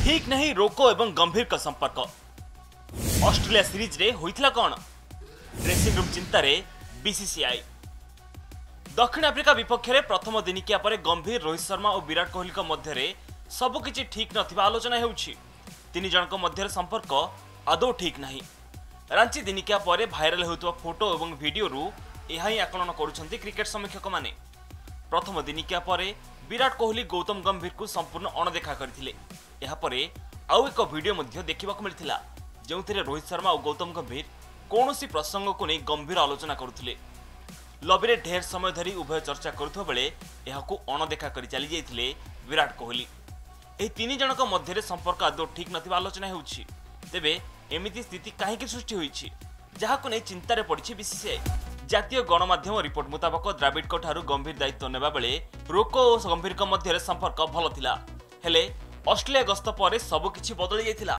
ठीक नहीं रोको एवं गंभीर का संपर्क। ऑस्ट्रेलिया सीरीज रे होइथिला कोन? ड्रेसिंग रूम चिंतार बीसीसीआई। दक्षिण आफ्रिका विपक्ष में प्रथम दिनिकिया पर गंभीर रोहित शर्मा और विराट कोहली मध्य सबकि ठीक नथिबा आलोचना हेउछि। तीन जनक मध्य संपर्क आदौ ठीक नहीं। रांची दिनिकिया पर भाइराल होउतबा फोटो और वीडियो रु यह ही आकलन करुछंती क्रिकेट समीक्षक माने। प्रथम दिनिकिया पर विराट कोहली गौतम गंभीर को संपूर्ण अणदेखा करथिले। यहा परे आउ एक वीडियो मध्य देखिबा को मिलथिला जेउथिरे रोहित शर्मा और गौतम गंभीर कौनसी प्रसंग को नहीं गंभीर आलोचना करुथिले। लबीरे ढेर समय धरी उभय चर्चा करुथबा बेले यहाकू अणदेखा करि चली जाइथिले विराट कोहली। एही तीन जनक मध्य संपर्क आदौ ठीक नथिबा आलोचना हेउछि। तेबे एमिति स्थिति काहेकि सृष्टि होइछि जहाकू नै चिंतारे पड़िछि बीसीसीआई। जातीय गणमाध्यम रिपोर्ट मुताबक द्राविड को ठारू गंभीर दायित्व नेबा बेले रोको और गंभीर मध्य संपर्क भल थिला। हेले ऑस्ट्रेलिया गस्त पर सबकिछि बदली जाइथिला।